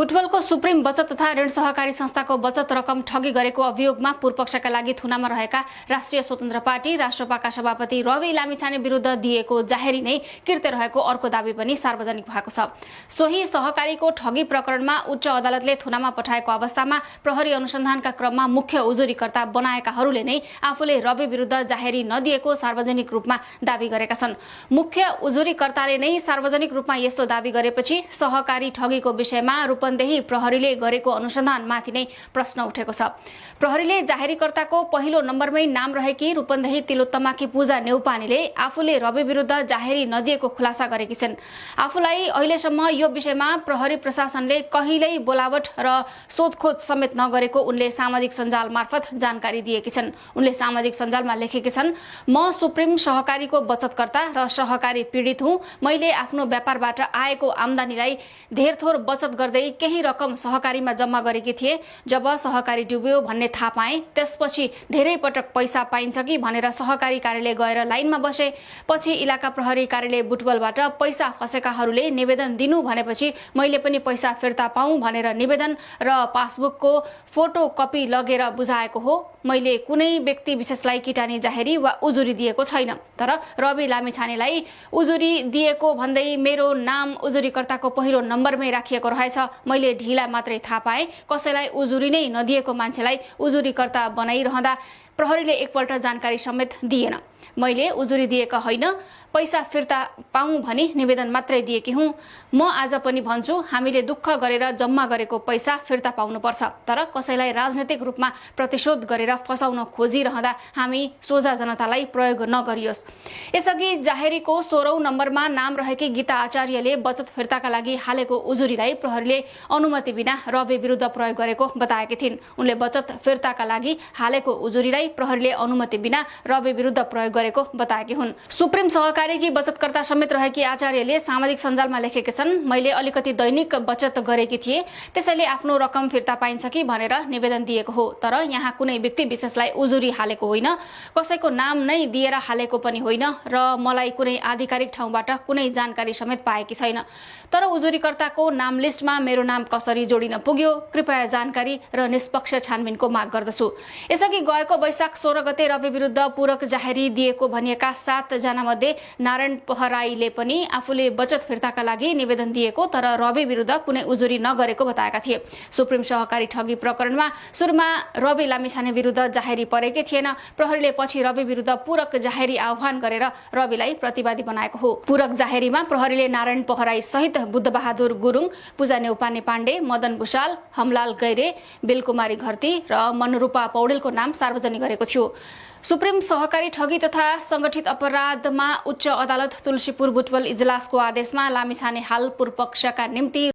बुटवलको supreme बचत तथा ऋण सहकारी संस्थाको बचत रकम ठगी गरेको अभियोगमा पूर्वपक्षका लागि थुनामा रहेका राष्ट्रिय स्वतन्त्र पार्टी राष्ट्रपाका सभापति रवि लामिछाने विरुद्ध दिएको जाहेरी नै कृत्य रहेको अर्को दावी पनि सार्वजनिक भएको छ। सोही सहकारीको ठगी प्रकरणमा उच्च अदालतले थुनामा पठाएको अवस्थामा प्रहरी अनुसन्धानका क्रममा मुख्य उजुरीकर्ता बनाएकाहरूले नै आफूले रवि विरुद्ध जाहेरी नदिएको सार्वजनिक रूपमा दावी गरेका छन्। मुख्य उजुरीकर्ताले नै सार्वजनिक रूपमा यस्तो दावी गरेपछि सहकारी ठगीको विषयमा रूपन्देही प्रहरीले गरेको अनुसन्धानमाथि नै प्रश्न उठेको छ। प्रहरीले जाहेरीकर्ताको पहिलो नम्बरमै नाम रहेकी रूपन्देही तिलोत्तमाकी पूजा नेउपानेले आफूले रवि विरुद्ध जाहेरी नदिएको खुलासा गरेकी छिन्। आफूलाई अहिलेसम्म यो विषयमा प्रहरी प्रशासनले कहिल्यै बोलावट र सोधखोज समेत नगरेको उनले सामाजिक सञ्जाल मार्फत जानकारी दिएकी छन्। उनले सामाजिक सञ्जालमा लेखेकी छन्, म सुप्रिम सहकारीको बचतकर्ता र सहकारी पीडित हुँ। मैले आफ्नो व्यापारबाट आएको आम्दानीलाई धेरथोर बचत गर्दै केही रकम सहकारीमा जम्मा गरेकी थिए। जब सहकारी डुब्यो भन्ने थाहा पाएँ, त्यसपछि धेरै पटक पैसा पाइन्छ कि भनेर सहकारी कार्यालय गएर लाइनमा बसे। पछि इलाका प्रहरी कार्यालय बुटवलबाट पैसा फसेकाहरूले निवेदन दिनु भनेपछि मैले पनि पैसा फिर्ता पाऊँ भनेर निवेदन र पासबुकको फोटो कपी लगेर बुझाएको हो। मैले कुनै व्यक्ति विशेषलाई किटानी जाहेरी वा उजुरी दिएको छैन। तर रवि लामिछानेलाई उजुरी दिएको भन्दै मेरो नाम उजुरीकर्ताको पहिलो नम्बरमै राखिएको रहेछ। मैले ढिला मात्रै थाहा पाएँ। कसैलाई उजुरी नै नदिएको मान्छेलाई उजुरीकर्ता बनाइरहँदा प्रहरीले एकपल्ट जानकारी समेत दिएन। मैले उजुरी दिएका होइन, पैसा फिर्ता पाऊँ भनी निवेदन मात्रै दिएकी हुँ। म आज पनि भन्छु, हामीले दुःख गरेर जम्मा गरेको पैसा फिर्ता पाउनुपर्छ। तर कसैलाई राजनैतिक रूपमा प्रतिशोध गरेर फसाउन खोजिरहँदा हामी सोझा जनतालाई प्रयोग नगरियोस्। यसअघि जाहेरीको 16औं नम्बरमा नाम रहेकी गीता आचार्यले बचत फिर्ताका लागि हालेको उजुरीलाई प्रहरीले अनुमति बिना रवि विरुद्ध प्रयोग गरेको बताएकी थिइन्। उनले बचत फिर्ताका लागि हालेको उजुरीलाई प्रहरीले अनुमति बिना रवि विरुद्ध प्रयोग गरेको बताएकी हुन्। सुप्रिम सहकारीकी बचतकर्ता समेत रहेकी आचार्यले सामाजिक सञ्जालमा लेखेकी छन्, मैले अलिकति दैनिक बचत गरेकी थिएँ, त्यसैले आफ्नो रकम फिर्ता पाइन्छ कि भनेर निवेदन दिएको हो। तर यहाँ कुनै व्यक्ति विशेषलाई उजुरी हालेको होइन, कसैको नाम नै दिएर हालेको पनि होइन र मलाई कुनै आधिकारिक ठाउँबाट कुनै जानकारी समेत पाएकी छैन। तर उजुरीकर्ताको नाम लिस्टमा मेरो नाम कसरी जोडिन पुग्यो, कृपया जानकारी र निष्पक्ष छानबिनको माग गर्दछु। यसअघि गएको वैशाख 16 गते रवि विरुद्ध पूरक जाहेरी दिएको भनिएका 7 जना मध्ये नारायण पहराईले पनि आफूले बचत फिर्ताका लागि निवेदन दिएको तर रवि विरुद्ध कुनै उजुरी नगरेको बताएका थिए। सुप्रिम सहकारी ठगी प्रकरणमा सुरुमा रवि लामिछाने विरुद्ध जाहेरी परेकै थिएन। प्रहरीले पछि रवि विरुद्ध पूरक जाहेरी आह्वान गरेर रविलाई प्रतिवादी बनाएको हो। पूरक जाहेरीमा प्रहरीले नारायण पहराई सहित बुद्धबहादुर गुरुङ, पूजा नेउपाने पाण्डे, मदन भुषाल, हमलाल गैरे, बेलकुमारी घरती र मनरूपा पौडेलको नाम सार्वजनिक गरेको थियो। सुप्रिम सहकारी ठगी तथा संगठित अपराधमा उच्च अदालत तुलसीपुर बुटवल इजलासको आदेशमा लामिछाने हाल पूर्वपक्षका निम्ति